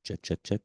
Check, check, check.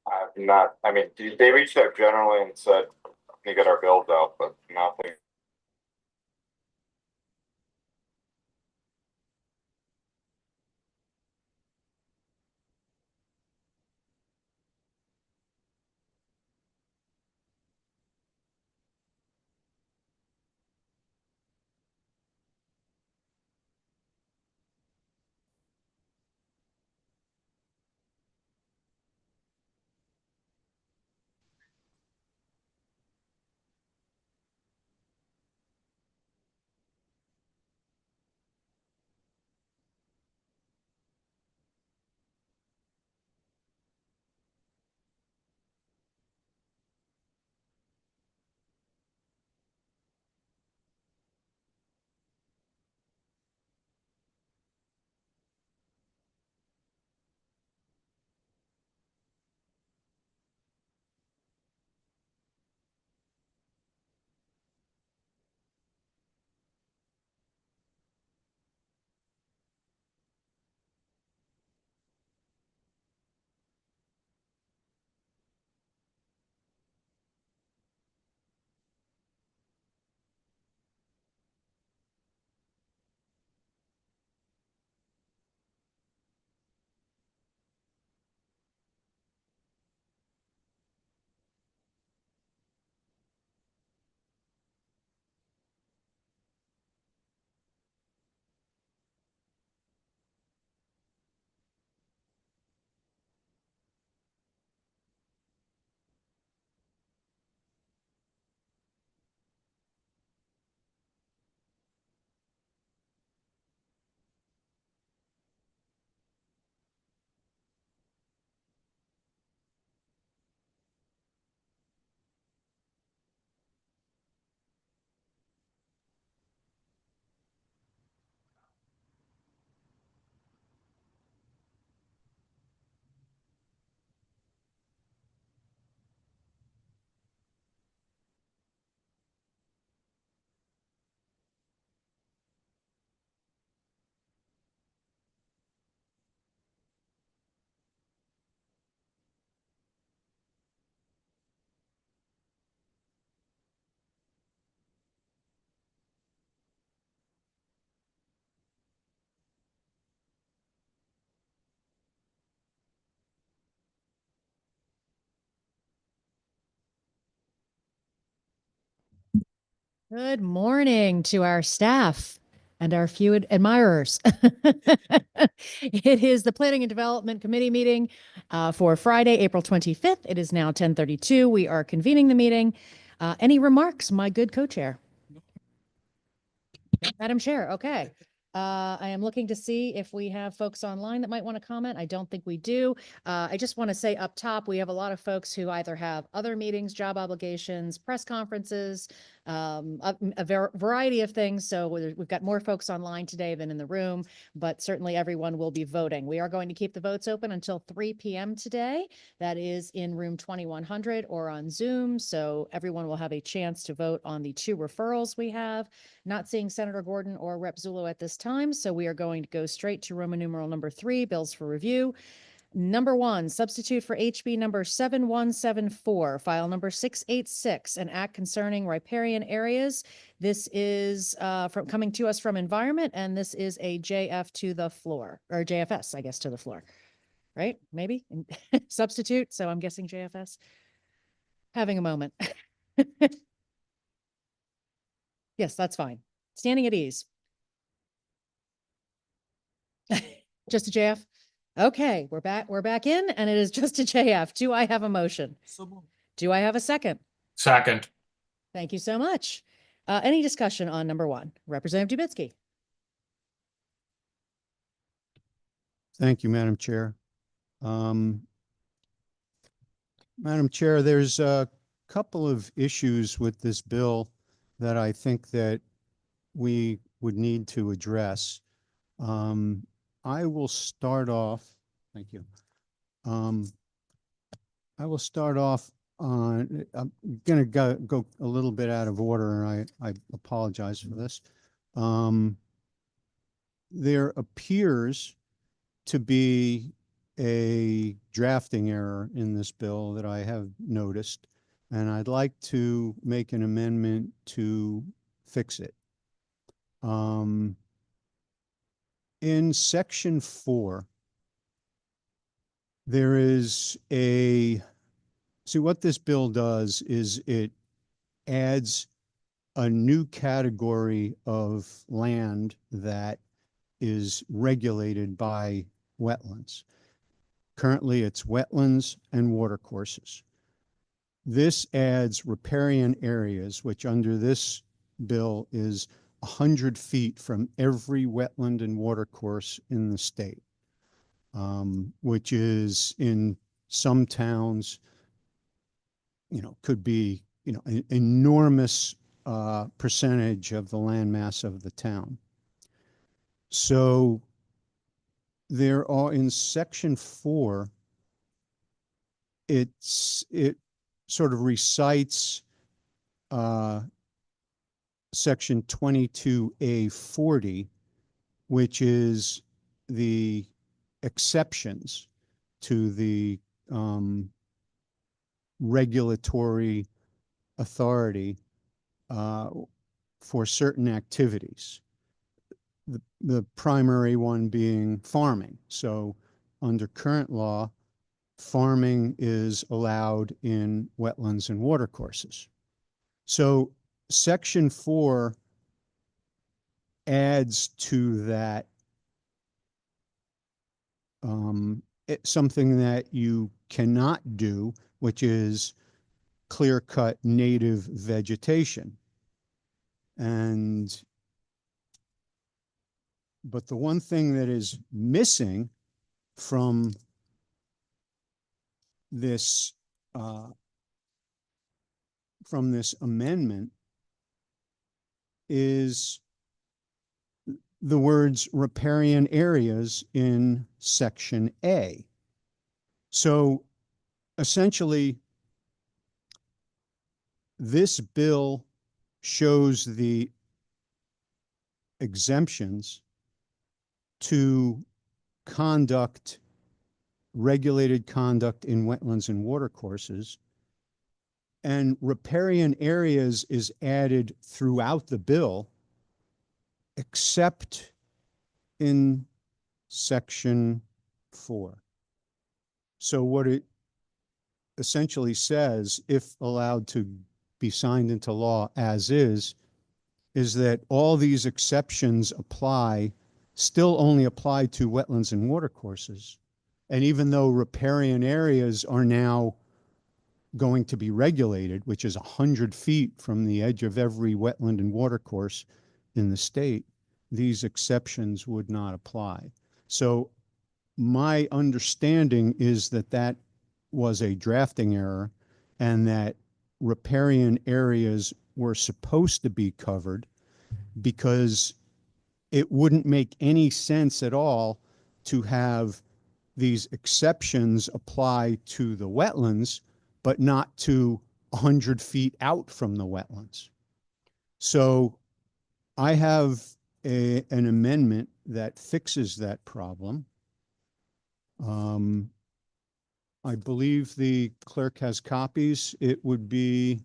I've not, I mean, they reached out generally and said, we get our bills out, but nothing. Good morning to our staff and our few admirers. It is the Planning and Development Committee meeting for Friday, April 25th. It is now 10:32. We are convening the meeting. Any remarks, my good co-chair? Madam Chair, okay. I am looking to see if we have folks online that might want to comment. I don't think we do. I just want to say up top, we have a lot of folks who either have other meetings, job obligations, press conferences, a variety of things. So we've got more folks online today than in the room, but certainly everyone will be voting. We are going to keep the votes open until 3 p.m. today. That is in room 2100 or on Zoom. So everyone will have a chance to vote on the 2 referrals we have. Not seeing Senator Gordon or Rep. Zullo at this time, so we are going to go straight to Roman numeral number 3, bills for review. Number 1, substitute for HB number 7174, file number 686, an act concerning riparian areas. This is coming to us from Environment, and this is a JF to the floor, or JFS, I guess, to the floor. Right? Maybe? Substitute, so I'm guessing JFS. Having a moment. Yes, that's fine. Standing at ease. Just a JF? Okay, we're back in, and it is just a JF. Do I have a motion? Do I have a second? Second. Thank you so much. Any discussion on number 1? Representative Dubitsky. Thank you, Madam Chair. Madam Chair, there's a couple of issues with this bill that I think that we would need to address. I will start off, thank you. I will start off on, I'm going to go a little bit out of order, and I apologize for this. There appears to be a drafting error in this bill that I have noticed, and I'd like to make an amendment to fix it. In section 4, there is see what this bill does is it adds a new category of land that is regulated by wetlands. Currently, it's wetlands and watercourses. This adds riparian areas, which under this bill is 100 feet from every wetland and watercourse in the state, which is in some towns, could be, an enormous percentage of the land mass of the town. So there are in section 4, it sort of recites section 22A40, which is the exceptions to the regulatory authority for certain activities. The primary one being farming. So under current law, farming is allowed in wetlands and watercourses. So section 4 adds to that something that you cannot do, which is clear-cut native vegetation. But the one thing that is missing from this amendment is the words riparian areas in section A. So essentially, this bill shows the exemptions to regulated conduct in wetlands and watercourses, and riparian areas is added throughout the bill, except in section 4. So what it essentially says, if allowed to be signed into law as is that all these exceptions still only apply to wetlands and watercourses. And even though riparian areas are now going to be regulated, which is 100 feet from the edge of every wetland and watercourse in the state, these exceptions would not apply. So my understanding is that that was a drafting error and that riparian areas were supposed to be covered, because it wouldn't make any sense at all to have these exceptions apply to the wetlands, but not to 100 feet out from the wetlands. So I have an amendment that fixes that problem. I believe the clerk has copies. It would be,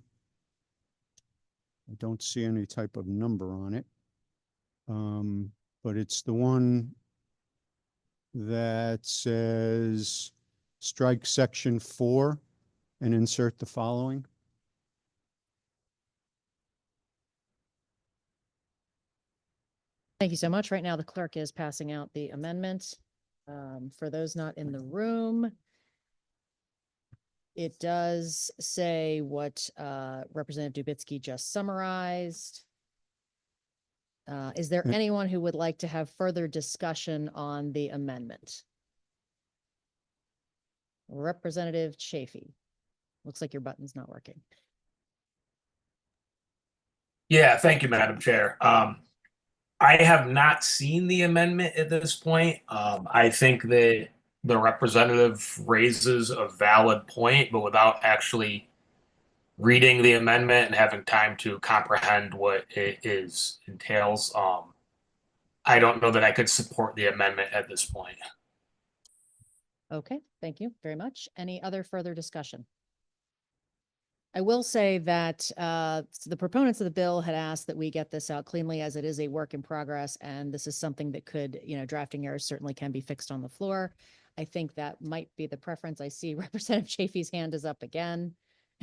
I don't see any type of number on it, but it's the one that says strike section 4 and insert the following. Thank you so much. Right now, the clerk is passing out the amendment. For those not in the room, it does say what Representative Dubitsky just summarized. Is there anyone who would like to have further discussion on the amendment? Representative Chafee. Looks like your button's not working. Yeah, thank you, Madam Chair. I have not seen the amendment at this point. I think that the representative raises a valid point, but without actually reading the amendment and having time to comprehend what it entails, I don't know that I could support the amendment at this point. Okay, thank you very much. Any other further discussion? I will say that the proponents of the bill had asked that we get this out cleanly as it is a work in progress. And this is something that could, drafting errors certainly can be fixed on the floor. I think that might be the preference. I see Representative Chafee's hand is up again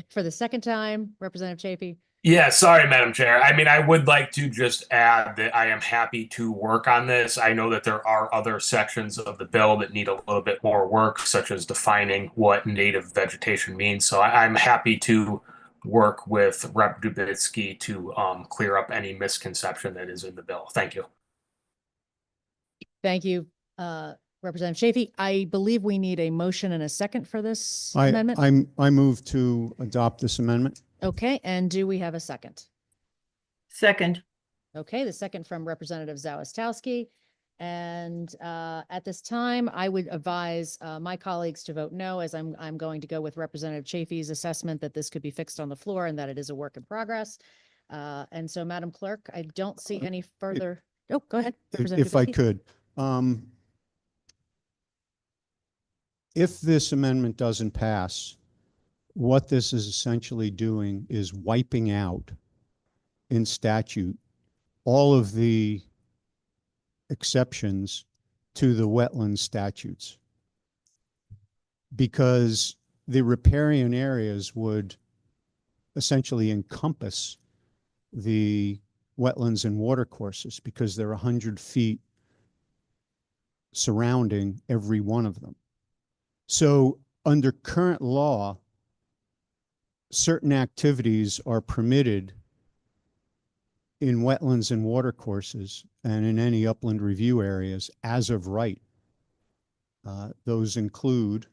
for the second time. Representative Chafee. Yeah, sorry, Madam Chair. I mean, I would like to just add that I am happy to work on this. I know that there are other sections of the bill that need a little bit more work, such as defining what native vegetation means. So I'm happy to work with Rep. Dubitsky to clear up any misconception that is in the bill. Thank you. Thank you, Representative Chafee. I believe we need a motion and a second for this amendment. I move to adopt this amendment. Okay, and do we have a second? Second. Okay, the second from Representative Zawistowski. And at this time, I would advise my colleagues to vote no, as I'm going to go with Representative Chafee's assessment that this could be fixed on the floor and that it is a work in progress. And so, Madam Clerk, I don't see any further. Oh, go ahead. If I could. If this amendment doesn't pass, what this is essentially doing is wiping out in statute all of the exceptions to the wetland statutes, because the riparian areas would essentially encompass the wetlands and watercourses because they're 100 feet surrounding every one of them. So under current law, certain activities are permitted in wetlands and watercourses and in any upland review areas as of right. Those include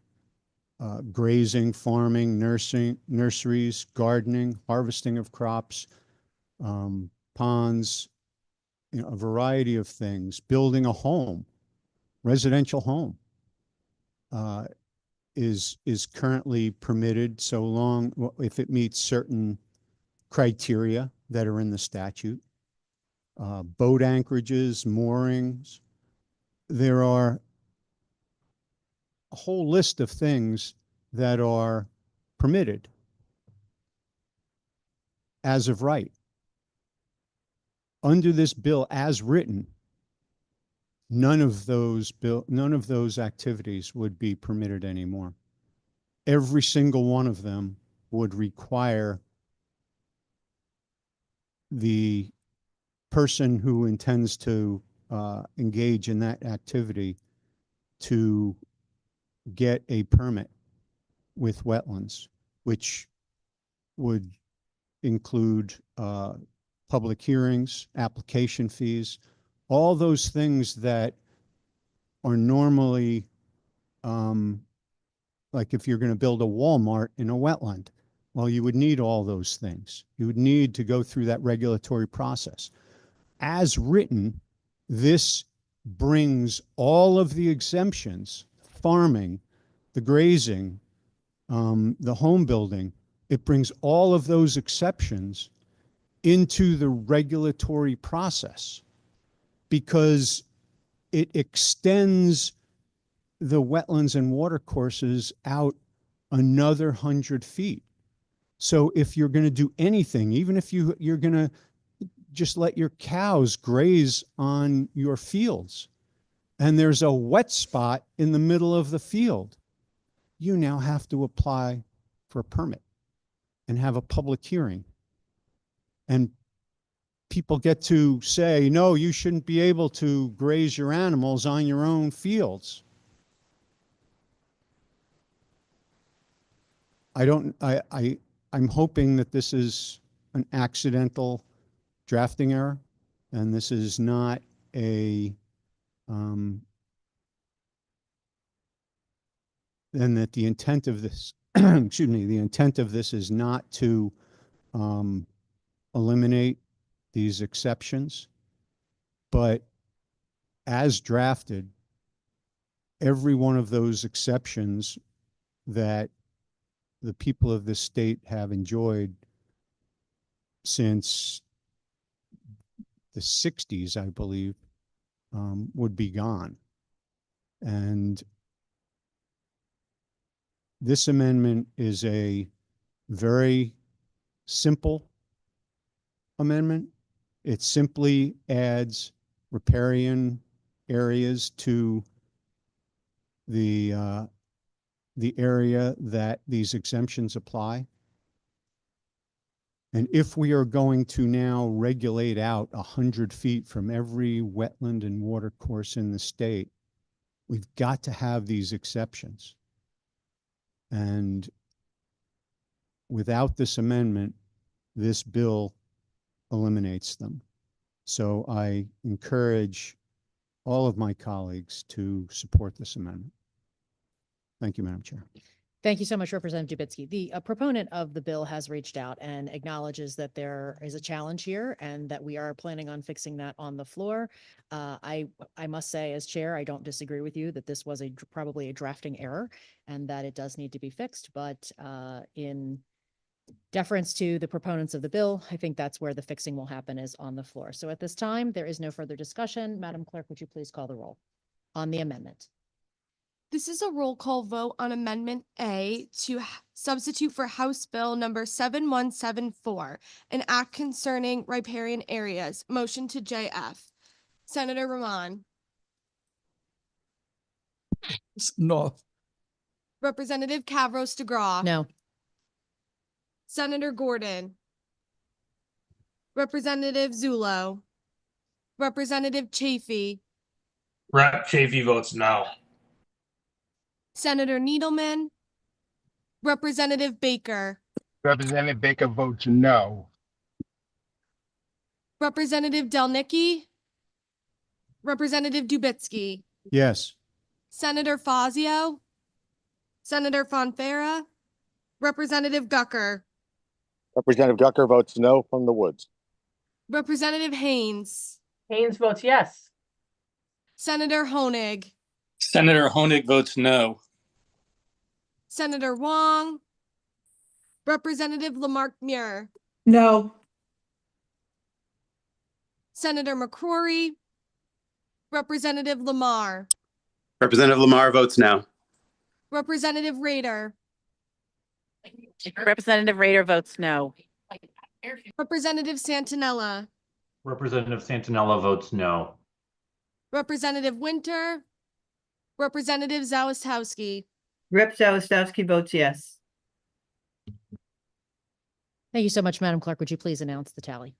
grazing, farming, nurseries, gardening, harvesting of crops, ponds, a variety of things. Building a home, residential home, is currently permitted so long if it meets certain criteria that are in the statute. Boat anchorages, moorings. There are a whole list of things that are permitted as of right. Under this bill as written, none of those activities would be permitted anymore. Every single one of them would require the person who intends to engage in that activity to get a permit with wetlands, which would include public hearings, application fees, all those things that are normally, like if you're going to build a Walmart in a wetland, well, you would need all those things. You would need to go through that regulatory process. As written, this brings all of the exemptions, farming, the grazing, the home building, it brings all of those exceptions into the regulatory process because it extends the wetlands and watercourses out another 100 feet. So if you're going to do anything, even if you're going to just let your cows graze on your fields and there's a wet spot in the middle of the field, you now have to apply for a permit and have a public hearing. And people get to say, no, you shouldn't be able to graze your animals on your own fields. I'm hoping that this is an accidental drafting error, and this is not a, and that the intent of this, excuse me, the intent of this is not to eliminate these exceptions, but as drafted, every one of those exceptions that the people of this state have enjoyed since the 60s, I believe, would be gone. And this amendment is a very simple amendment. It simply adds riparian areas to the area that these exemptions apply. And if we are going to now regulate out 100 feet from every wetland and water course in the state, we've got to have these exceptions. And without this amendment, this bill eliminates them. So I encourage all of my colleagues to support this amendment. Thank you, Madam Chair. Thank you so much, Representative Dubitsky. The proponent of the bill has reached out and acknowledges that there is a challenge here and that we are planning on fixing that on the floor. I must say, as chair, I don't disagree with you that this was probably a drafting error and that it does need to be fixed. But in deference to the proponents of the bill, I think that's where the fixing will happen, is on the floor. So at this time, there is no further discussion. Madam Clerk, would you please call the roll on the amendment? This is a roll call vote on Amendment A to substitute for House Bill number 7174, an act concerning riparian areas. Motion to JF. Senator Rahman, No. Representative Kavros DeGraw. No. Senator Gordon, Representative Zullo, Representative Chafee, Rep. Chafee votes no. Senator Needleman, Representative Baker, Representative Baker votes no. Representative Delnicki, Representative Dubitsky, Yes. Senator Fazio, Senator Fonfara, Representative Gucker, Representative Gucker votes no from the Woods. Representative Haynes, Haynes votes yes. Senator Honig, Senator Honig votes no. Senator Wong, Representative Lamarck Muir, No. Senator McCrory, Representative Lamar, Representative Lamar votes no. Representative Rader, Representative Rader votes no. Representative Santinella, Representative Santinella votes no. Representative Winter, Representative Zawistowski. Rep. Zawistowski votes yes. Thank you so much, Madam Clerk. Would you please announce the tally?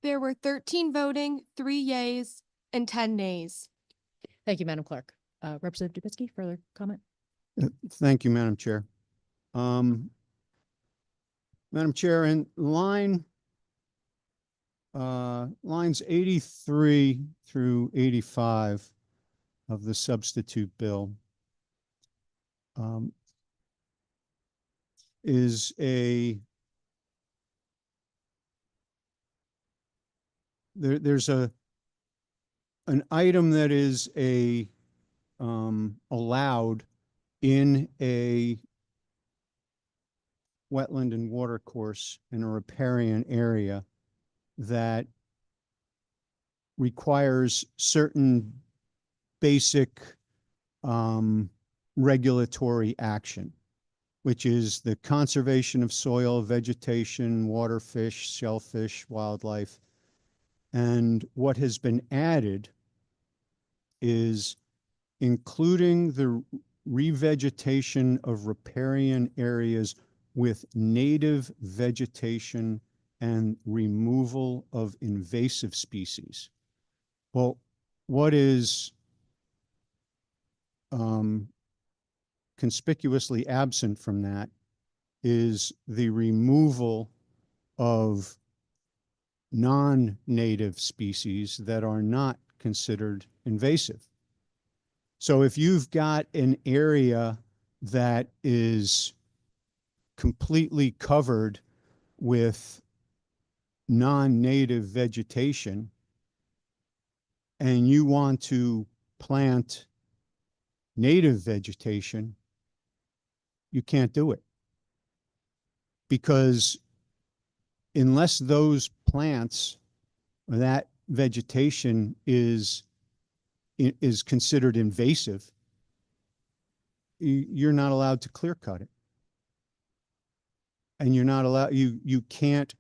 There were 13 voting, 3 yeas, and 10 nays. Thank you, Madam Clerk. Representative Dubitsky, further comment? Thank you, Madam Chair. Madam Chair, in lines 83 through 85 of the substitute bill is there's an item that is allowed in a wetland and water course in a riparian area that requires certain basic regulatory action, which is the conservation of soil, vegetation, water, fish, shellfish, wildlife. And what has been added is including the revegetation of riparian areas with native vegetation and removal of invasive species. Well, what is conspicuously absent from that is the removal of non-native species that are not considered invasive. So if you've got an area that is completely covered with non-native vegetation and you want to plant native vegetation, you can't do it. Because unless those plants or that vegetation is considered invasive, you're not allowed to clear cut it. And you're not allowed, you can't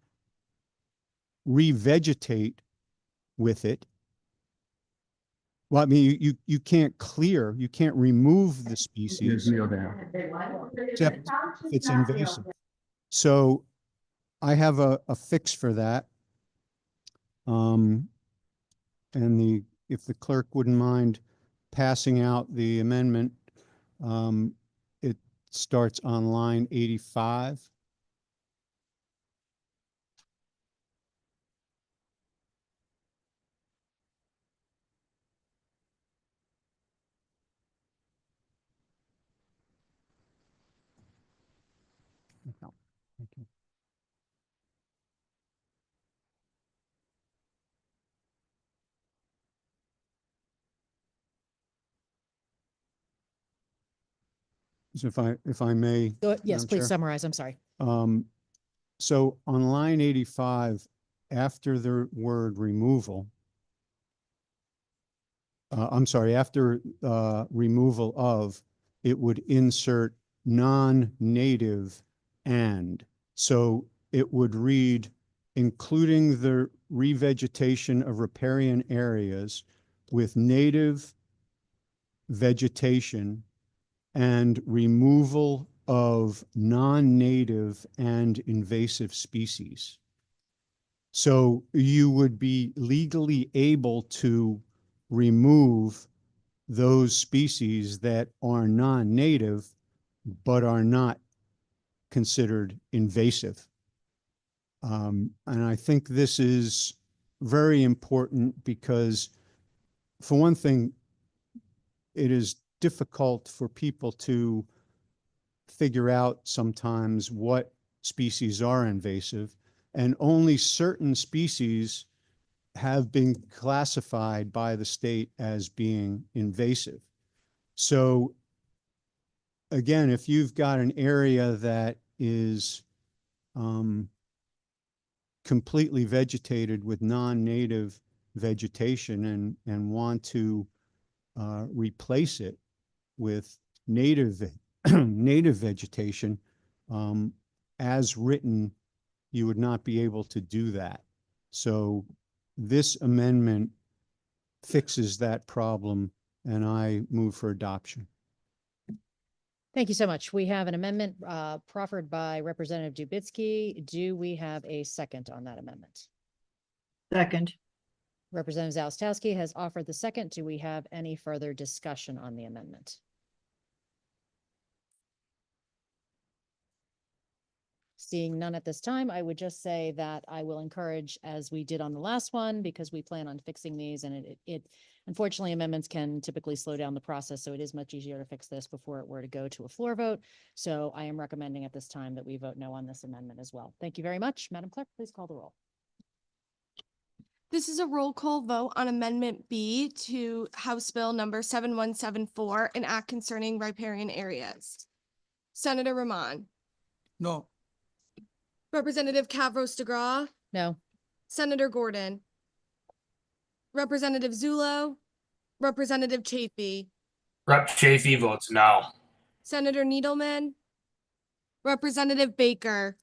revegetate with it. Well, I mean, you can't clear, you can't remove the species Kneel down. except if it's invasive. So I have a fix for that. And if the clerk wouldn't mind passing out the amendment, it starts on line 85. Thank you. So if I may. Yes, Madam please Chair. summarize. I'm sorry. So on line 85, after the word removal, I'm sorry, after removal of, it would insert non-native and. So it would read, including the revegetation of riparian areas with native vegetation and removal of non-native and invasive species. So you would be legally able to remove those species that are non-native but are not considered invasive. And I think this is very important because, for one thing, it is difficult for people to figure out sometimes what species are invasive, and only certain species have been classified by the state as being invasive. So again, if you've got an area that is completely vegetated with non-native vegetation and want to replace it with native native vegetation, as written, you would not be able to do that. So this amendment fixes that problem, and I move for adoption. Thank you so much. We have an amendment proffered by Representative Dubitsky. Do we have a second on that amendment? Second. Representative Zalastowski has offered the second. Do we have any further discussion on the amendment? Seeing none at this time, I would just say that I will encourage, as we did on the last one, because we plan on fixing these, and it unfortunately, amendments can typically slow down the process, so it is much easier to fix this before it were to go to a floor vote. So I am recommending at this time that we vote no on this amendment as well. Thank you very much. Madam Clerk, please call the roll. This is a roll call vote on Amendment B to House Bill number 7174, an act concerning riparian areas. Senator Rahman, No. Representative Kavros DeGraw, No. Senator Gordon, Representative Zullo, Representative Chafee, Rep. Chafee votes no. Senator Needleman, Representative Baker,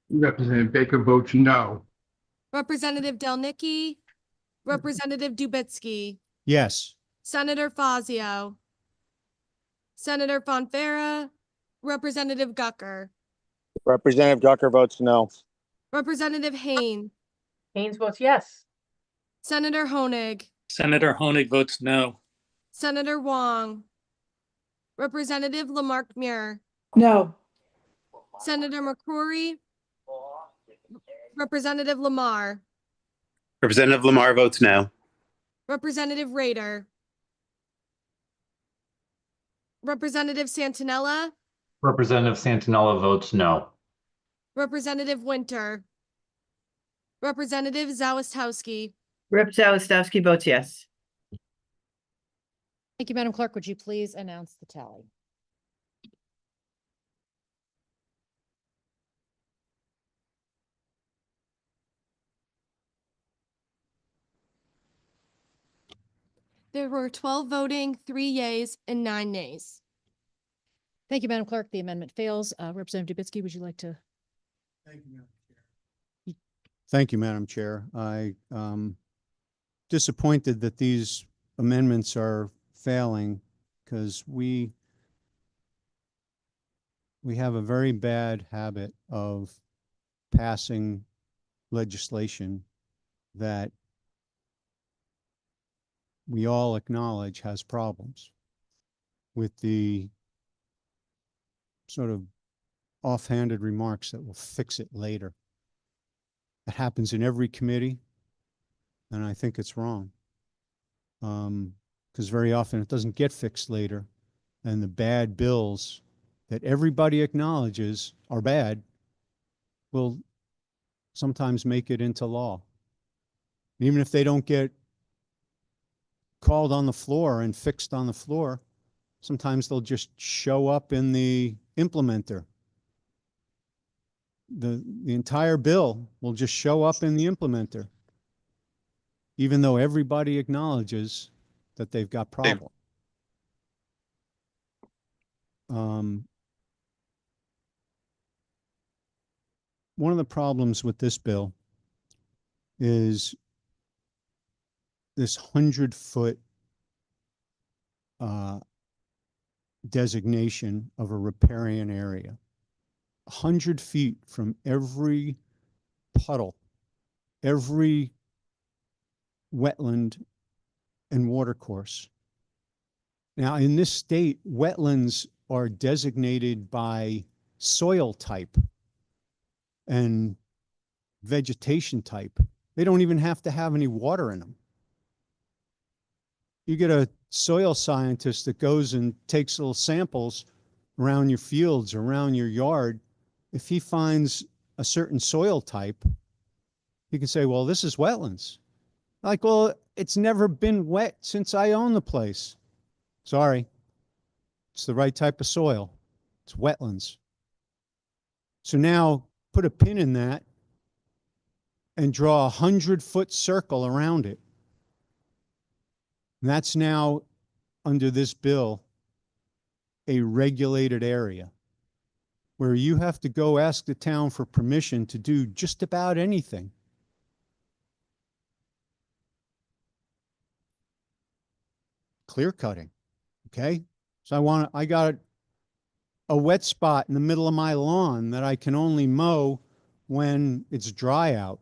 Representative Baker votes no. Representative Delnicki, Representative Dubitsky, Yes. Senator Fazio, Senator Fonfara, Representative Gucker, Representative Gucker votes no. Representative Haynes, Haynes votes yes. Senator Honig, Senator Honig votes no. Senator Wong, Representative Lamarck Muir, No. Senator McCrory, Representative Lamar, Representative Lamar votes no. Representative Rader, Representative Santinella, Representative Santinella votes no. Representative Winter, Representative Zalastowski, Rep. Zalastowski votes yes. Thank you, Madam Clerk. Would you please announce the tally? There were 12 voting, 3 yeas, and 9 nays. Thank you, Madam Clerk. The amendment fails. Representative Dubitsky, would you like to? Thank you, Madam Chair. I disappointed that these amendments are failing because we have a very bad habit of passing legislation that we all acknowledge has problems with the sort of offhanded remarks that will fix it later. It happens in every committee, and I think it's wrong. Because very often it doesn't get fixed later, and the bad bills that everybody acknowledges are bad will sometimes make it into law. Even if they don't get called on the floor and fixed on the floor, sometimes they'll just show up in the implementer. The entire bill will just show up in the implementer, even though everybody acknowledges that they've got problems. One of the problems with this bill is this 100-foot designation of a riparian area. 100 feet from every puddle, every wetland and watercourse. Now, in this state, wetlands are designated by soil type and vegetation type. They don't even have to have any water in them. You get a soil scientist that goes and takes little samples around your fields, around your yard. If he finds a certain soil type, he can say, well, this is wetlands. Like, well, it's never been wet since I own the place. Sorry, it's the right type of soil. It's wetlands. So now put a pin in that and draw 100-foot circle around it. And that's now, under this bill, a regulated area where you have to go ask the town for permission to do just about anything. Clear cutting, okay? So I got a wet spot in the middle of my lawn that I can only mow when it's dry out.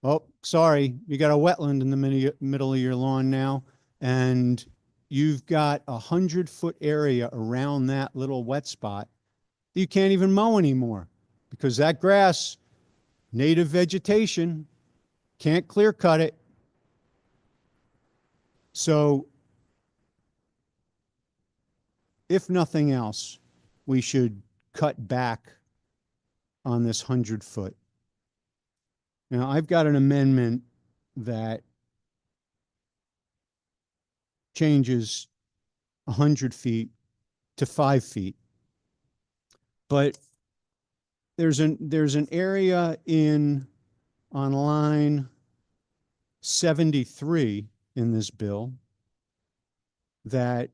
Oh, sorry, you got a wetland in the middle of your lawn now, and you've got a 100-foot area around that little wet spot. You can't even mow anymore because that grass, native vegetation, can't clear cut it. So if nothing else, we should cut back on this 100-foot. Now, I've got an amendment that changes 100 feet to 5 feet. But there's an area on line 73 in this bill that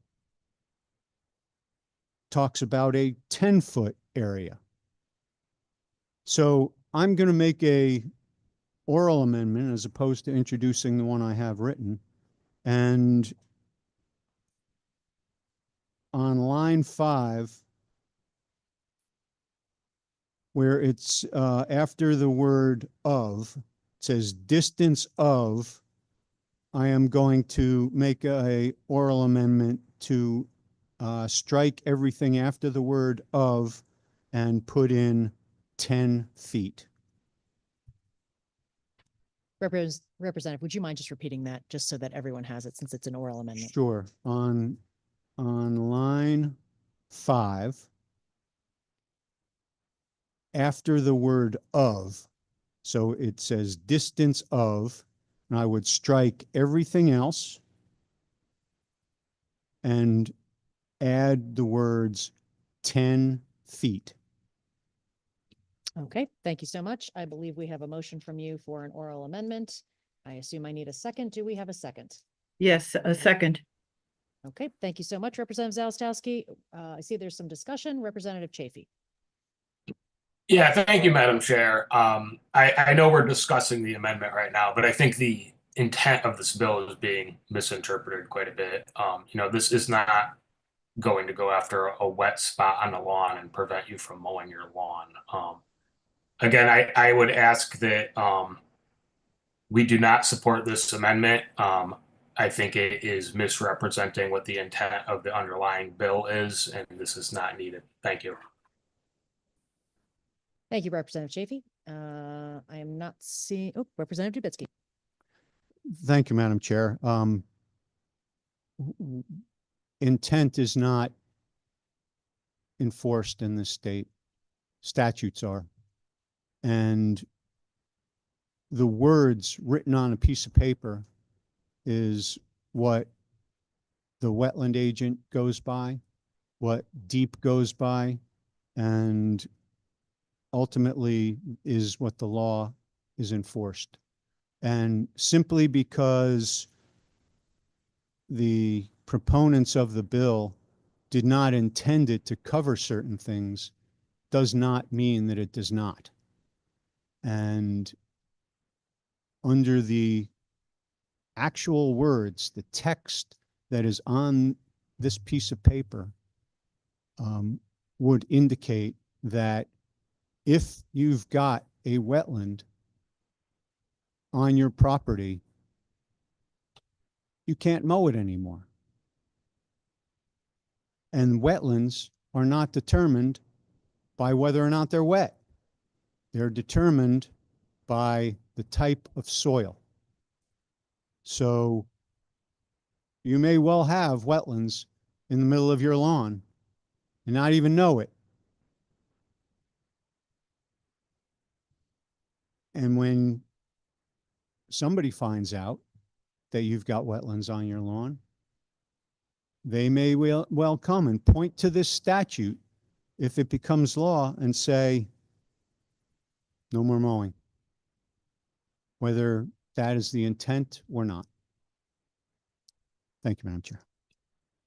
talks about a 10-foot area. So I'm going to make a oral amendment as opposed to introducing the one I have written. And on line 5, where it's after the word of, it says distance of, I am going to make a oral amendment to strike everything after the word of and put in 10 feet. Representative, would you mind just repeating that just so that everyone has it since it's an oral amendment? Sure. On line 5, after the word of, so it says distance of, and I would strike everything else and add the words 10 feet. Okay, thank you so much. I believe we have a motion from you for an oral amendment. I assume I need a second. Do we have a second? Yes, a second. Okay, thank you so much, Representative Zalestowski. I see there's some discussion. Representative Chafee. Yeah, thank you, Madam Chair. I know we're discussing the amendment right now, but I think the intent of this bill is being misinterpreted quite a bit. This is not going to go after a wet spot on the lawn and prevent you from mowing your lawn. Again, I would ask that we do not support this amendment. I think it is misrepresenting what the intent of the underlying bill is, and this is not needed. Thank you. Thank you, Representative Chafee. I am not seeing, Representative Dubitsky. Thank you, Madam Chair. Intent is not enforced in this state. Statutes are. And the words written on a piece of paper is what the wetland agent goes by, what DEEP goes by, and ultimately is what the law is enforced. And simply because the proponents of the bill did not intend it to cover certain things does not mean that it does not. And under the actual words, the text that is on this piece of paper would indicate that if you've got a wetland on your property, you can't mow it anymore. And wetlands are not determined by whether or not they're wet. They're determined by the type of soil. So you may well have wetlands in the middle of your lawn and not even know it. And when somebody finds out that you've got wetlands on your lawn, they may well come and point to this statute if it becomes law and say, no more mowing, whether that is the intent or not. Thank you, Madam Chair.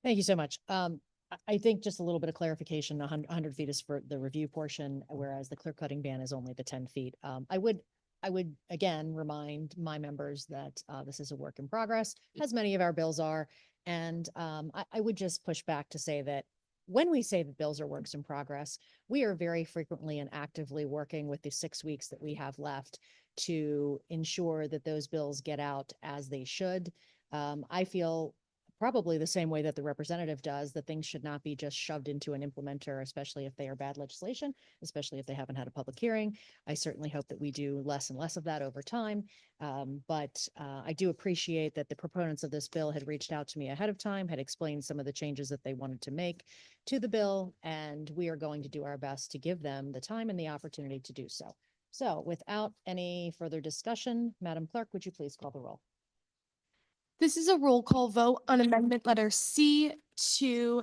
Thank you so much. I think just a little bit of clarification, 100 feet is for the review portion, whereas the clear cutting ban is only the 10 feet. I would again remind my members that this is a work in progress, as many of our bills are. And I would just push back to say that when we say that bills are works in progress, we are very frequently and actively working with the 6 weeks that we have left to ensure that those bills get out as they should. I feel probably the same way that the representative does, that things should not be just shoved into an implementer, especially if they are bad legislation, especially if they haven't had a public hearing. I certainly hope that we do less and less of that over time. But I do appreciate that the proponents of this bill had reached out to me ahead of time, had explained some of the changes that they wanted to make to the bill, and we are going to do our best to give them the time and the opportunity to do so. So without any further discussion, Madam Clerk, would you please call the roll? This is a roll call vote on amendment letter C to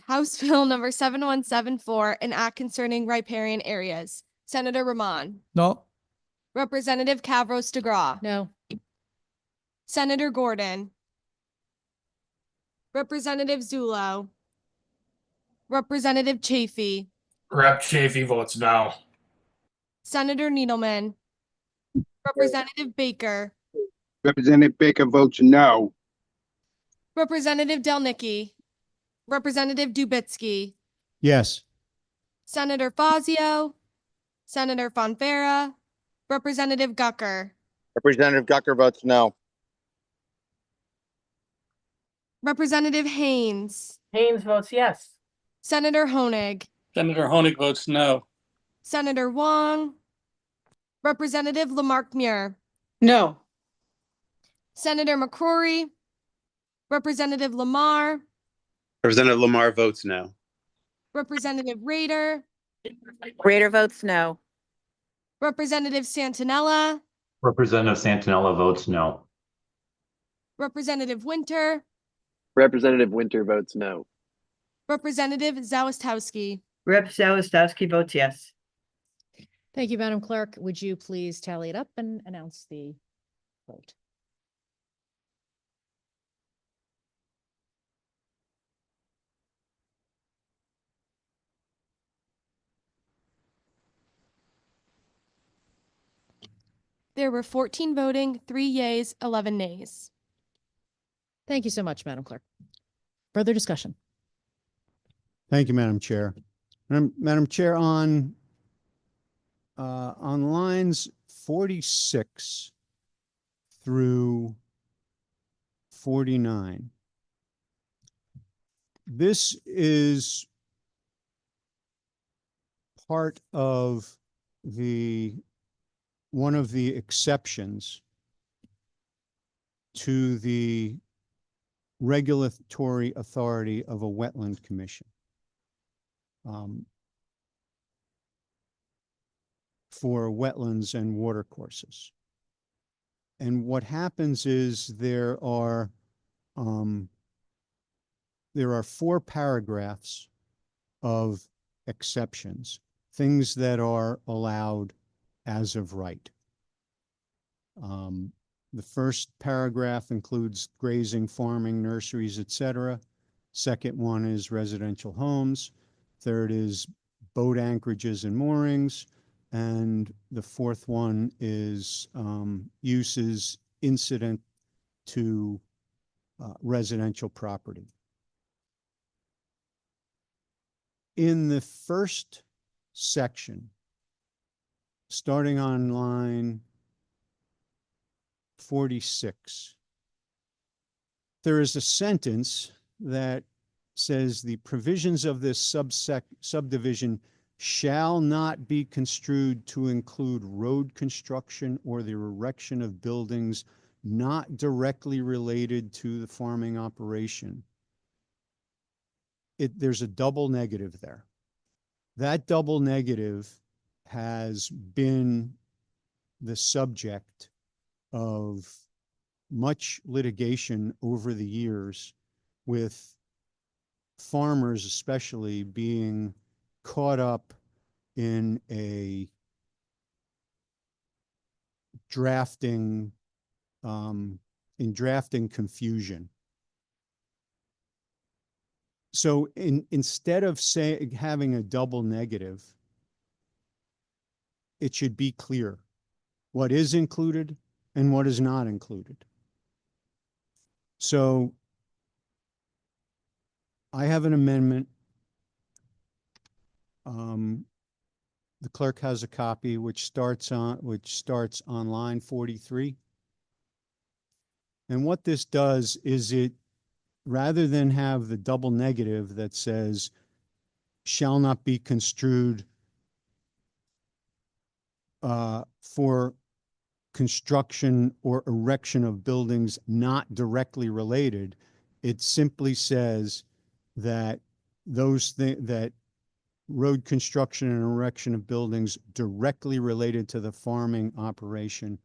House Bill number 7174, an act concerning riparian areas. Senator Rahman. No. Representative Kavros DeGraw. No. Senator Gordon. Representative Zullo. Representative Chafee. Rep Chafee votes no. Senator Needleman. Representative Baker. Representative Baker votes no. Representative Delnicki. Representative Dubitsky. Yes. Senator Fazio. Senator Fonfara. Representative Gucker. Representative Gucker votes no. Representative Haynes. Haynes votes yes. Senator Honig. Senator Honig votes no. Senator Wong. Representative Lamarck Muir. No. Senator McCrory. Representative Lamar. Representative Lamar votes no. Representative Rader. Rader votes no. Representative Santinella. Representative Santinella votes no. Representative Winter. Representative Winter votes no. Representative Zawistowski. Rep. Zawistowski votes yes. Thank you, Madam Clerk. Would you please tally it up and announce the vote? There were 14 voting, 3 yeas, 11 nays. Thank you so much, Madam Clerk. Further discussion? Thank you, Madam Chair. Madam Chair, on lines 46 through 49, this is part of one of the exceptions to the regulatory authority of a wetland commission. For wetlands and watercourses. And what happens is there are 4 paragraphs of exceptions, things that are allowed as of right. The first paragraph includes grazing, farming, nurseries, etc. Second one is residential homes. Third is boat anchorages and moorings. And the fourth one is uses incident to residential property. In the first section, starting on line 46, there is a sentence that says the provisions of this subdivision shall not be construed to include road construction or the erection of buildings not directly related to the farming operation. There's a double negative there. That double negative has been the subject of much litigation over the years, with farmers especially being caught up in a drafting confusion. So instead of having a double negative, it should be clear what is included and what is not included. So I have an amendment. The clerk has a copy which starts on line 43. And what this does is, it, rather than have the double negative that says shall not be construed for construction or erection of buildings not directly related, it simply says that that road construction and erection of buildings directly related to the farming operation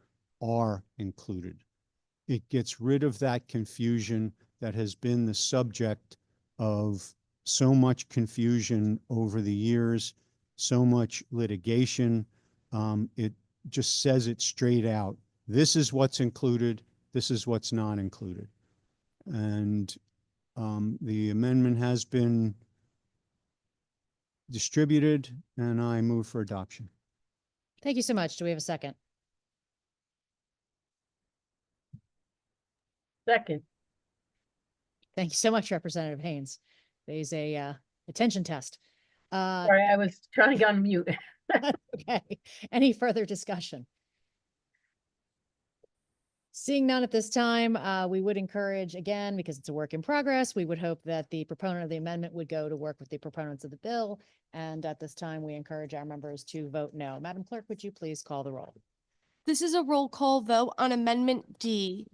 are included. It gets rid of that confusion that has been the subject of so much confusion over the years, so much litigation. It just says it straight out. This is what's included. This is what's not included. And the amendment has been distributed, and I move for adoption. Thank you so much. Do we have a second? Second. Thank you so much, Representative Haynes. There's a attention test. Sorry, I was trying to unmute. Okay. Any further discussion? Seeing none at this time, we would encourage, again, because it's a work in progress, we would hope that the proponent of the amendment would go to work with the proponents of the bill. And at this time, we encourage our members to vote no. Madam Clerk, would you please call the roll? This is a roll call vote on Amendment D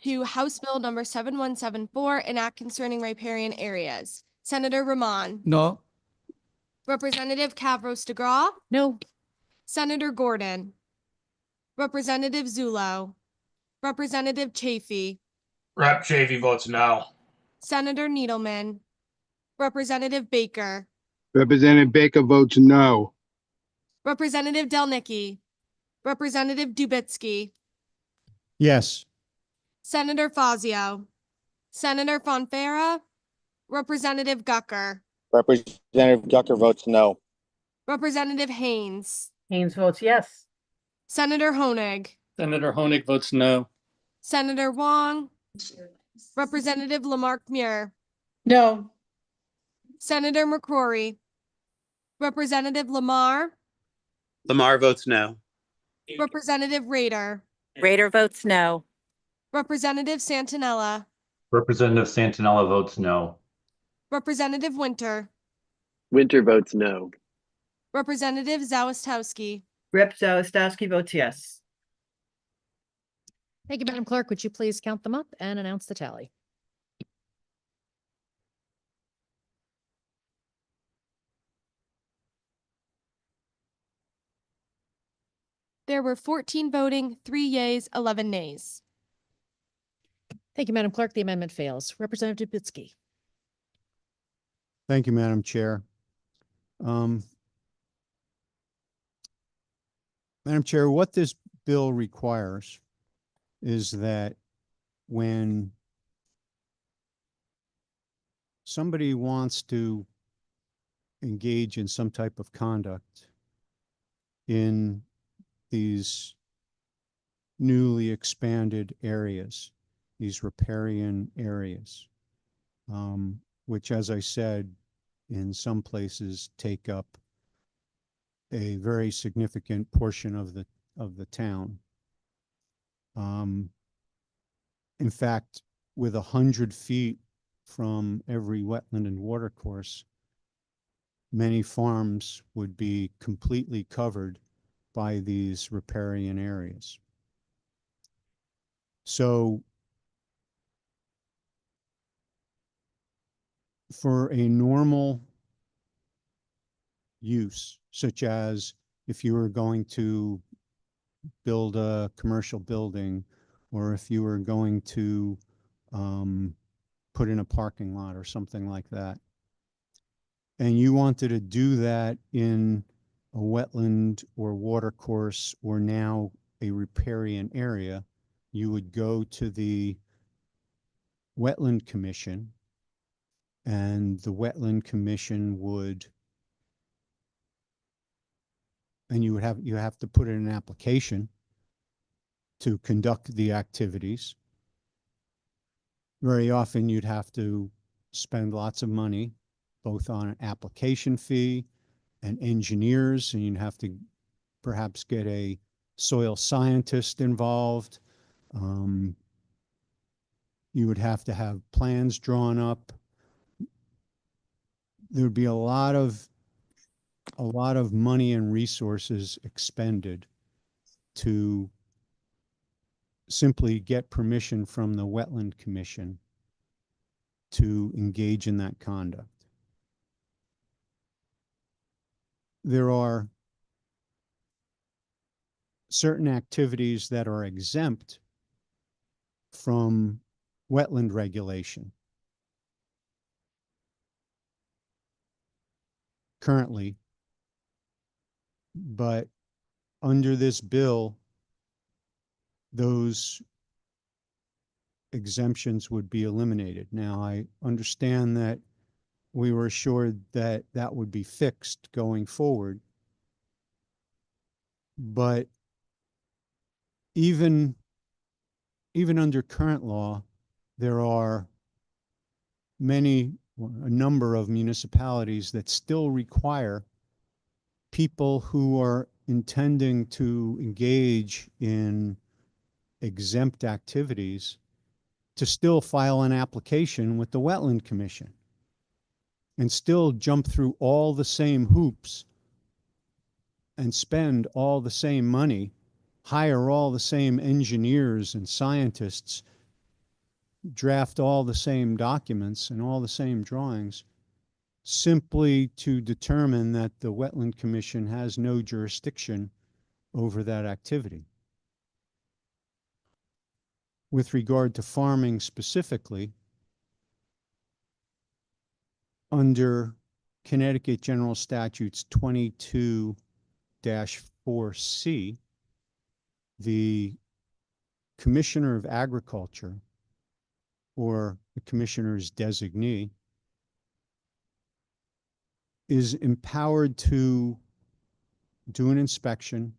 to House Bill number 7174, an act concerning riparian areas. Senator Rahman. No. Representative Kavros DeGraw. No. Senator Gordon. Representative Zullo. Representative Chafee. Rep. Chafee votes no. Senator Needleman, Representative Baker, Representative Baker votes no. Representative Delnicki, Representative Dubitsky, Yes. Senator Fazio, Senator Fonfara, Representative Gucker, Representative Gucker votes no. Representative Haynes, Haynes votes yes. Senator Honig, Senator Honig votes no. Senator Wong, Representative Lamarck Muir, No. Senator McCrory, Representative Lamar, Lamar votes no. Representative Rader, Rader votes no. Representative Santinella, Representative Santinella votes no. Representative Winter, Winter votes no. Representative Zawistowski. Rep. Zawistowski votes yes. Thank you, Madam Clerk. Would you please count them up and announce the tally? There were 14 voting, 3 yeas, 11 nays. Thank you, Madam Clerk. The amendment fails. Representative Dubitsky. Thank you, Madam Chair. Madam Chair, what this bill requires is that when somebody wants to engage in some type of conduct in these newly expanded areas, these riparian areas, which, as I said, in some places take up a very significant portion of the town. In fact, with 100 feet from every wetland and watercourse, many farms would be completely covered by these riparian areas. So for a normal use, such as if you were going to build a commercial building, or if you were going to put in a parking lot or something like that, and you wanted to do that in a wetland or watercourse or now a riparian area, you would go to the Wetland Commission, and the Wetland Commission would, and you have to put in an application to conduct the activities. Very often you'd have to spend lots of money, both on an application fee and engineers, and you'd have to perhaps get a soil scientist involved. You would have to have plans drawn up. There would be a lot of money and resources expended to simply get permission from the Wetland Commission to engage in that conduct. There are certain activities that are exempt from wetland regulation currently, but under this bill, those exemptions would be eliminated. Now, I understand that we were assured that that would be fixed going forward, but even under current law, there are a number of municipalities that still require people who are intending to engage in exempt activities to still file an application with the Wetland Commission and still jump through all the same hoops and spend all the same money, hire all the same engineers and scientists, draft all the same documents and all the same drawings, simply to determine that the Wetland Commission has no jurisdiction over that activity. With regard to farming specifically, under Connecticut General Statutes 22-4C, the Commissioner of Agriculture or the Commissioner's designee is empowered to do an inspection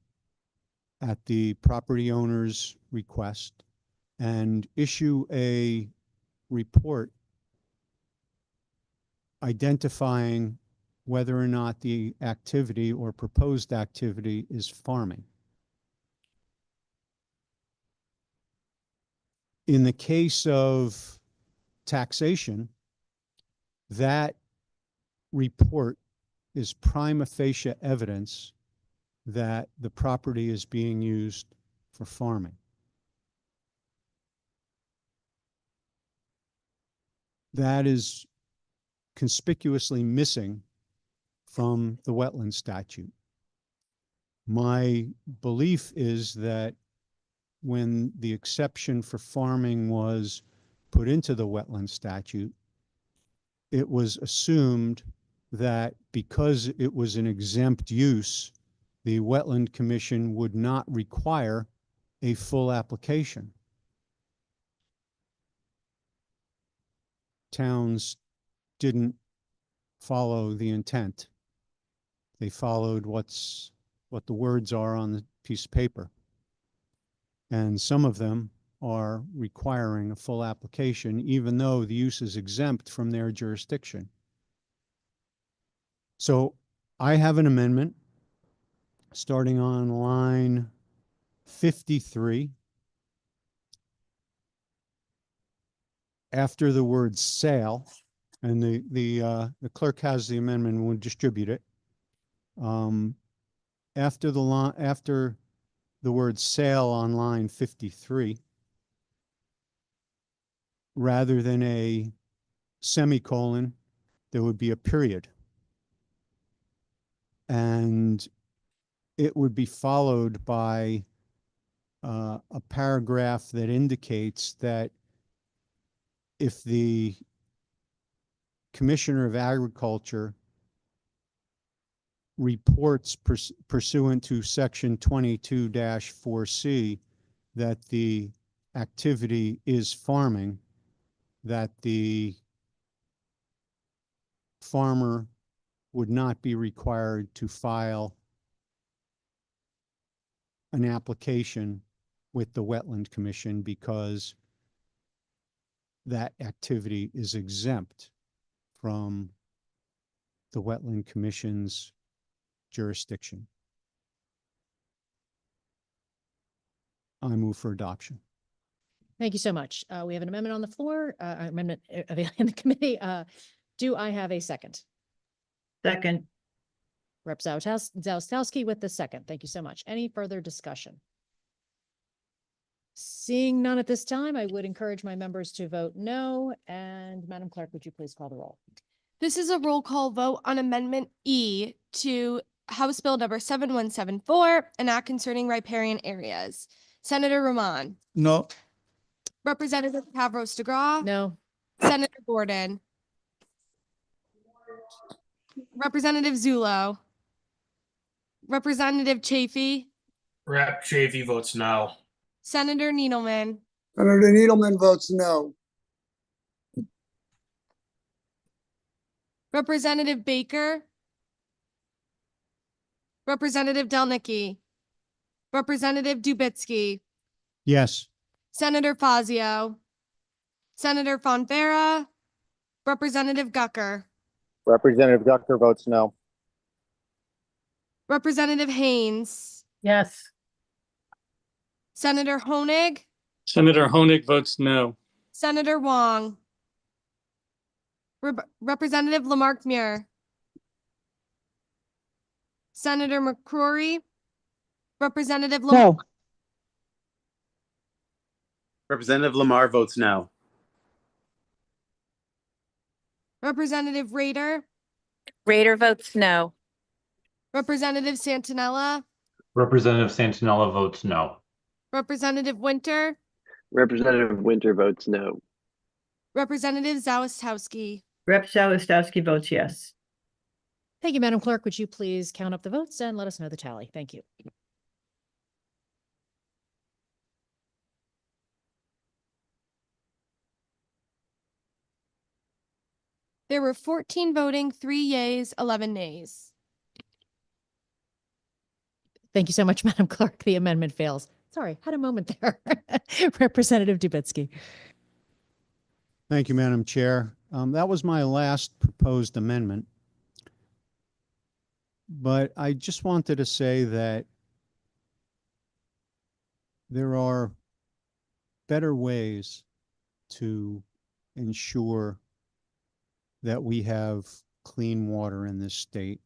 at the property owner's request and issue a report identifying whether or not the activity or proposed activity is farming. In the case of taxation, that report is prima facie evidence that the property is being used for farming. That is conspicuously missing from the wetland statute. My belief is that when the exception for farming was put into the wetland statute, it was assumed that because it was an exempt use, the Wetland Commission would not require a full application. Towns didn't follow the intent. They followed what the words are on the piece of paper. And some of them are requiring a full application, even though the use is exempt from their jurisdiction. So I have an amendment starting on line 53. After the word sale, and the clerk has the amendment and will distribute it. After the word sale on line 53, rather than a semicolon, there would be a period. And it would be followed by a paragraph that indicates that if the Commissioner of Agriculture reports pursuant to section 22-4C that the activity is farming, that the farmer would not be required to file an application with the Wetland Commission because that activity is exempt from the Wetland Commission's jurisdiction. I move for adoption. Thank you so much. We have an amendment on the floor, amendment in the committee. Do I have a second? Second. Rep. Zalestowski with the second. Thank you so much. Any further discussion? Seeing none at this time, I would encourage my members to vote no. And Madam Clerk, would you please call the roll? This is a roll call vote on Amendment E to House Bill number 7174, an act concerning riparian areas. Senator Rahman. No. Representative Tavros DeGraw. No. Senator Gordon. Representative Zullo. Representative Chafee. Rep. Chafee votes no. Senator Needleman. Senator Needleman votes no. Representative Baker. Representative Delnicki. Representative Dubitsky. Yes. Senator Fazio. Senator Fonfara. Representative Gucker. Representative Gucker votes no. Representative Haynes. Yes. Senator Honig. Senator Honig votes no. Senator Wong. Representative Lamarck Muir. Senator McCrory. Representative No. Representative Lamar votes no. Representative Rader. Rader votes no. Representative Santinella. Representative Santinella votes no. Representative Winter. Representative Winter votes no. Representative Zalestowski. Rep. Zawistowski votes yes. Thank you, Madam Clerk. Would you please count up the votes and let us know the tally? Thank you. There were 14 voting, 3 yeas, 11 nays. Thank you so much, Madam Clerk. The amendment fails. Sorry, had a moment there. Representative Dubitsky. Thank you, Madam Chair. That was my last proposed amendment. But I just wanted to say that there are better ways to ensure that we have clean water in this state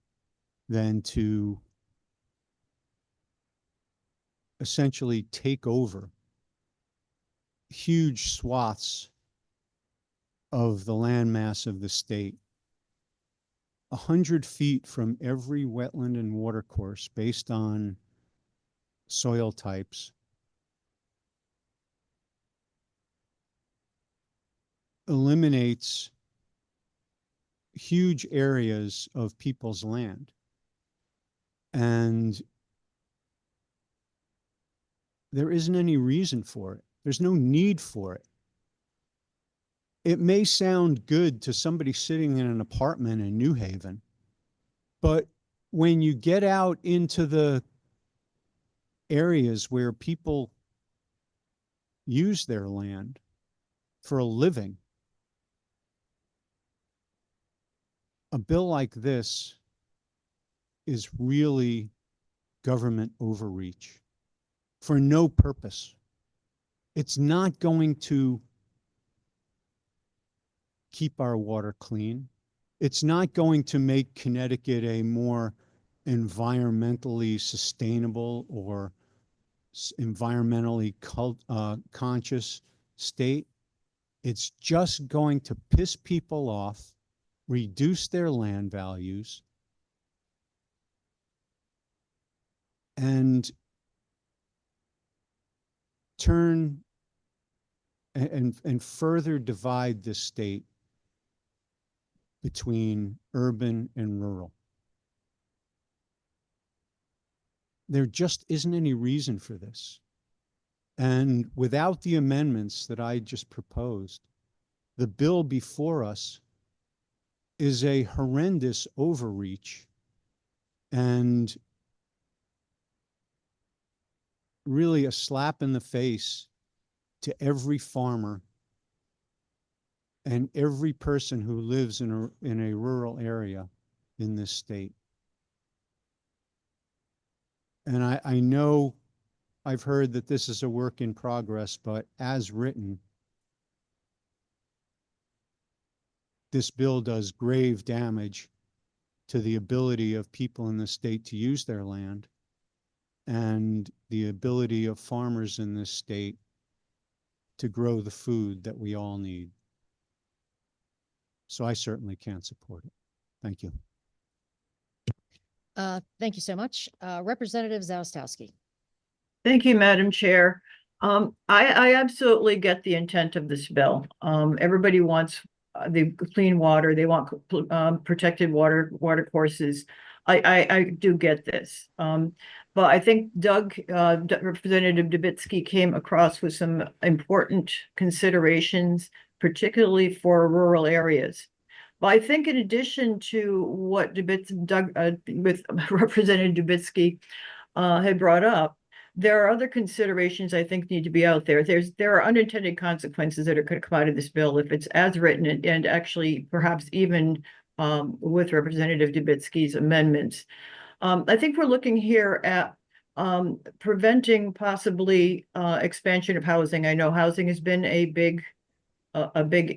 than to essentially take over huge swaths of the landmass of the state. 100 feet from every wetland and watercourse based on soil types eliminates huge areas of people's land. And there isn't any reason for it. There's no need for it. It may sound good to somebody sitting in an apartment in New Haven, but when you get out into the areas where people use their land for a living, a bill like this is really government overreach for no purpose. It's not going to keep our water clean. It's not going to make Connecticut a more environmentally sustainable or environmentally conscious state. It's just going to piss people off, reduce their land values, and turn and further divide this state between urban and rural. There just isn't any reason for this. And without the amendments that I just proposed, the bill before us is a horrendous overreach and really a slap in the face to every farmer and every person who lives in a rural area in this state. And I know I've heard that this is a work in progress, but as written, this bill does grave damage to the ability of people in the state to use their land and the ability of farmers in this state to grow the food that we all need. So I certainly can't support it. Thank you. Thank you so much. Representative Zawistowski. Thank you, Madam Chair. I absolutely get the intent of this bill. Everybody wants the clean water. They want protected water courses. I do get this. But I think Representative Dubitsky came across with some important considerations, particularly for rural areas. But I think in addition to what with Representative Dubitsky had brought up, there are other considerations I think need to be out there. There are unintended consequences that are going to come out of this bill if it's as written and actually perhaps even with Representative Dubitsky's amendments. I think we're looking here at preventing possibly expansion of housing. I know housing has been a big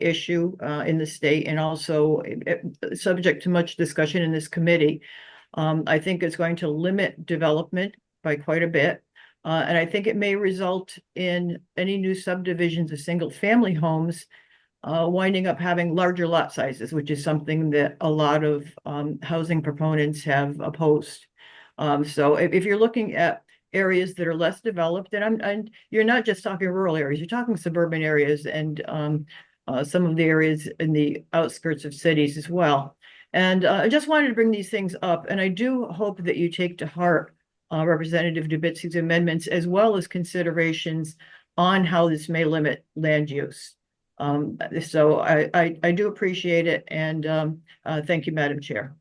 issue in the state and also subject to much discussion in this committee. I think it's going to limit development by quite a bit. And I think it may result in any new subdivisions of single family homes winding up having larger lot sizes, which is something that a lot of housing proponents have opposed. So if you're looking at areas that are less developed, and you're not just talking rural areas, you're talking suburban areas and some of the areas in the outskirts of cities as well. And I just wanted to bring these things up, and I do hope that you take to heart Representative Dubitsky's amendments, as well as considerations on how this may limit land use. So I do appreciate it, and thank you, Madam Chair.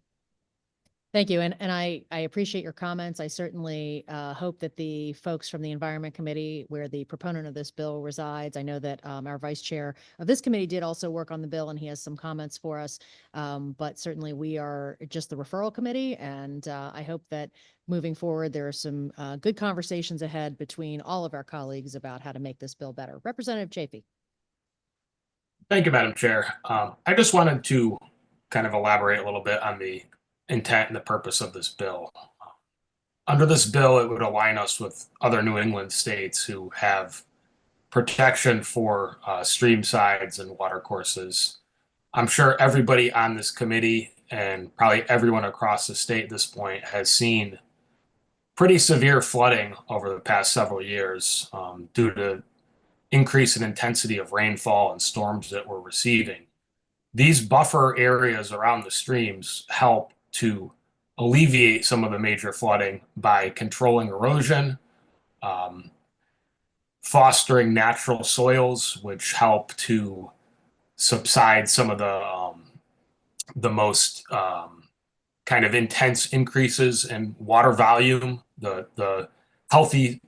Thank you. And I appreciate your comments. I certainly hope that the folks from the Environment Committee, where the proponent of this bill resides, I know that our vice chair of this committee did also work on the bill, and he has some comments for us. But certainly we are just the referral committee, and I hope that moving forward, there are some good conversations ahead between all of our colleagues about how to make this bill better. Representative Chafee. Thank you, Madam Chair. I just wanted to kind of elaborate a little bit on the intent and the purpose of this bill. Under this bill, it would align us with other New England states who have protection for stream sides and water courses. I'm sure everybody on this committee and probably everyone across the state at this point has seen pretty severe flooding over the past several years due to increase in intensity of rainfall and storms that we're receiving. These buffer areas around the streams help to alleviate some of the major flooding by controlling erosion, fostering natural soils, which help to subside some of the most kind of intense increases in water volume. The healthy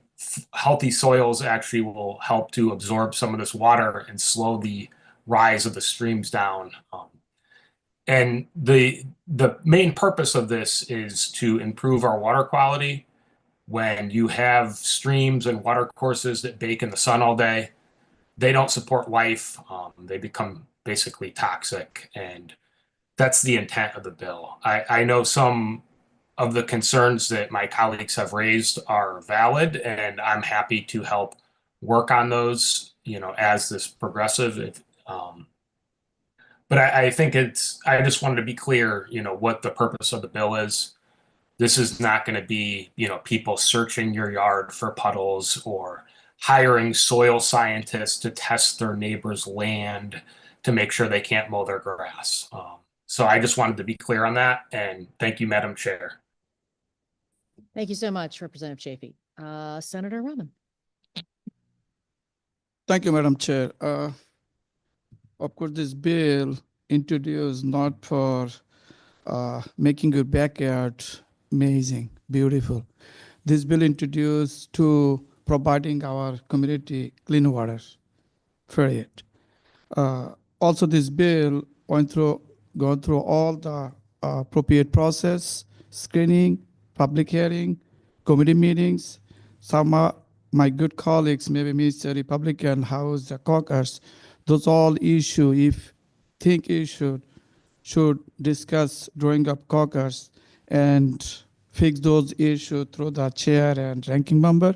soils actually will help to absorb some of this water and slow the rise of the streams down. And the main purpose of this is to improve our water quality. When you have streams and water courses that bake in the sun all day, they don't support life. They become basically toxic, and that's the intent of the bill. I know some of the concerns that my colleagues have raised are valid, and I'm happy to help work on those, as this progressive. But I think I just wanted to be clear, what the purpose of the bill is. This is not going to be, people searching your yard for puddles or hiring soil scientists to test their neighbor's land to make sure they can't mow their grass. So I just wanted to be clear on that. And thank you, Madam Chair. Thank you so much, Representative Chafee. Senator Rahman. Thank you, Madam Chair. Of course, this bill introduced not for making your backyard amazing, beautiful. This bill introduced to providing our community clean water, period. Also, this bill gone through all the appropriate process, screening, public hearing, committee meetings. Some of my good colleagues, maybe Mr. Republican House, the caucus, those all issue, if think issue, should discuss drawing up caucus and fix those issues through the chair and ranking member.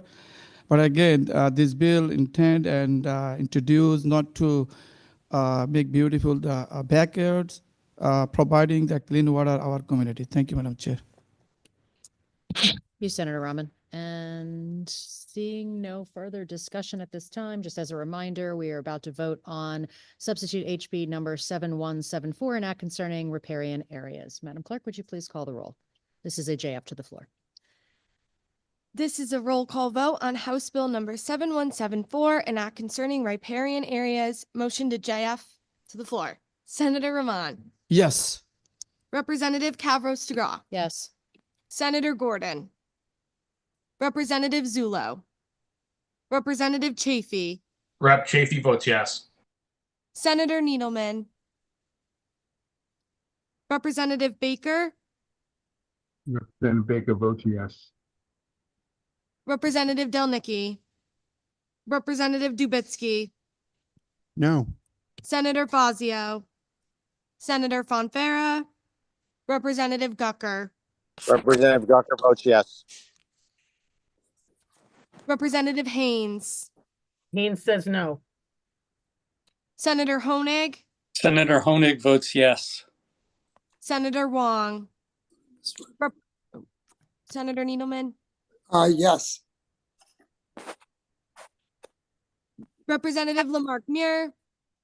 But again, this bill intend and introduced not to make beautiful the backyards, providing the clean water our community. Thank you, Madam Chair. Thank you, Senator Rahman. And seeing no further discussion at this time, just as a reminder, we are about to vote on substitute HB number 7174, an act concerning riparian areas. Madam Clerk, would you please call the roll? This is a JF to the floor. This is a roll call vote on House Bill number 7174, an act concerning riparian areas. Motion to JF to the floor. Senator Rahman. Yes. Representative Kavros-Degraw. Yes. Senator Gordon. Representative Zullo. Representative Chafee. Rep. Chafee votes yes. Senator Needleman. Representative Baker. Representative Baker votes yes. Representative Delnicki. Representative Dubitsky. No. Senator Fazio. Senator Fonfara. Representative Gucker. Representative Gucker votes yes. Representative Haynes. Haynes says no. Senator Honig. Senator Honig votes yes. Senator Wong. Senator Needleman. Yes. Representative Lamarck Muir.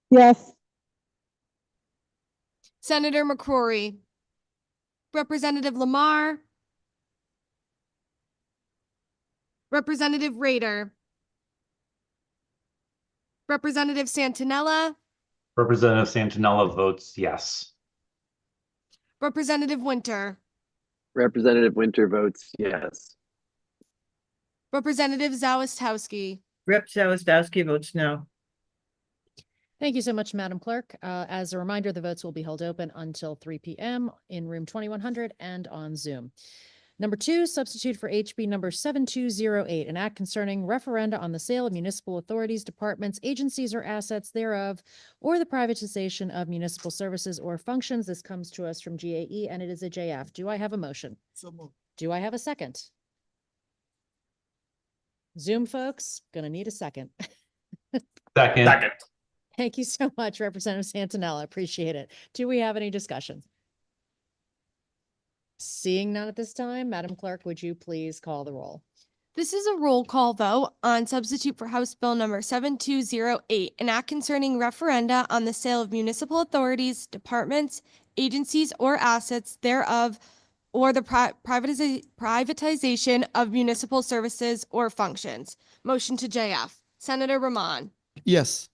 Yes. Senator McCrory, Representative Lamar, Representative Rader, Representative Santinella, Representative Santinella votes yes. Representative Winter, Representative Winter votes yes. Representative Zawistowski. Rep. Zawistowski votes no. Thank you so much, Madam Clerk. As a reminder, the votes will be held open until 3 p.m. in room 2100 and on Zoom. Number 2, substitute for HB number 7208, an act concerning referenda on the sale of municipal authorities, departments, agencies, or assets thereof, or the privatization of municipal services or functions. This comes to us from GAE, and it is a JF. Do I have a motion? So moved. Do I have a second? Zoom folks, gonna need a second. Second. Second. Thank you so much, Representative Santinella. Appreciate it. Do we have any discussion? Seeing none at this time, Madam Clerk, would you please call the roll? This is a roll call vote on substitute for House Bill number 7208, an act concerning referenda on the sale of municipal authorities, departments, agencies, or assets thereof, or the privatization of municipal services or functions. Motion to JF. Senator Rahman. Yes.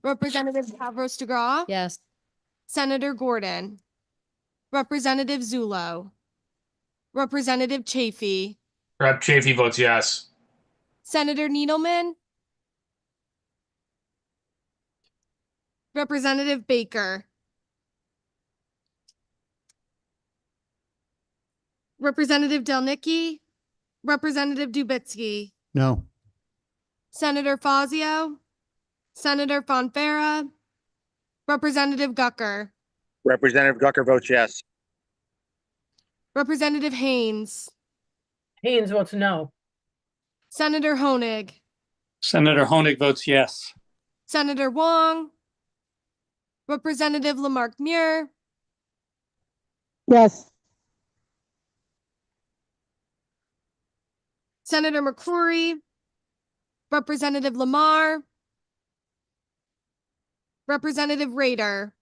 Representative Stavros DeGraw. Yes. Senator Gordon. Representative Zullo. Representative Chafee. Rep. Chafee votes yes. Senator Needleman. Representative Baker. Representative Delnicki. Representative Dubitsky. No. Senator Fazio. Senator Fonfara. Representative Gucker. Representative Gucker votes yes. Representative Haynes. Haynes votes no. Senator Honig. Senator Honig votes yes. Senator Wong. Representative Lamarck Muir. Yes. Senator McCrory. Representative Lamar. Representative Rader.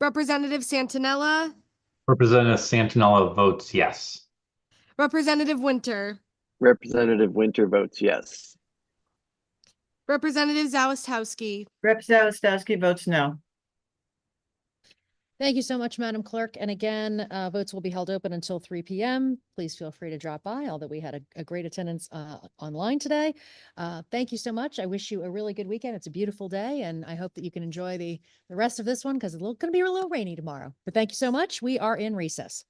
Representative Santinella. Representative Santinella votes yes. Representative Winter. Representative Winter votes yes. Representative Zawistowski. Rep. Zawistowski votes no. Thank you so much, Madam Clerk. And again, votes will be held open until 3 p.m. Please feel free to drop by, although we had a great attendance online today. Thank you so much. I wish you a really good weekend. It's a beautiful day, and I hope that you can enjoy the rest of this one because it's going to be a little rainy tomorrow. But thank you so much. We are in recess.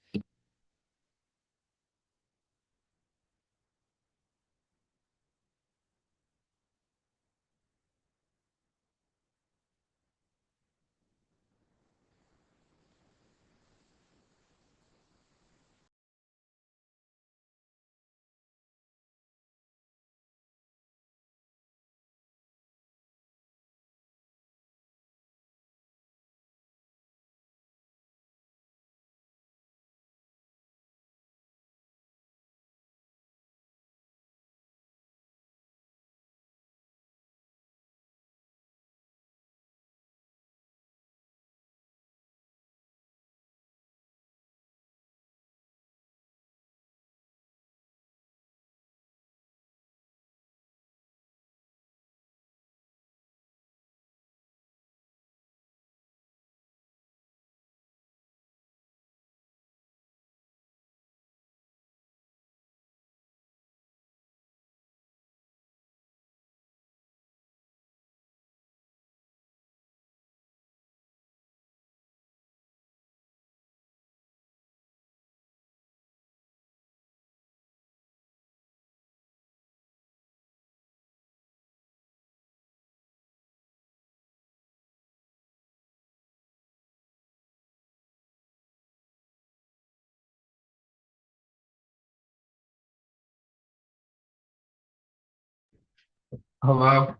Hello?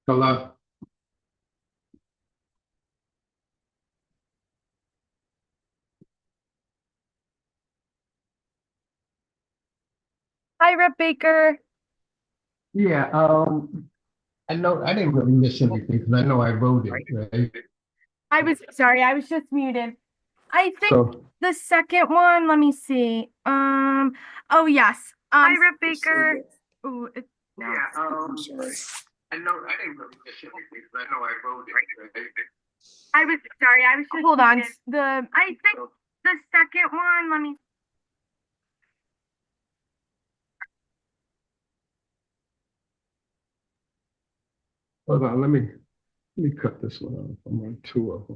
Hello? Hi, Rep Baker. Yeah, I know, I didn't really miss anything because I know I voted, right? I was sorry, I was just muted. I think So, the second one, let me see. Oh yes. Hi, Rep Baker. Ooh, no. I'm sorry. I know, I didn't really miss anything because I know I voted, right? I was sorry, I was just hold on. I think the second one, let me Hold on, let me cut this one off. I'm on two of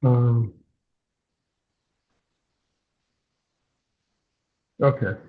them. Okay.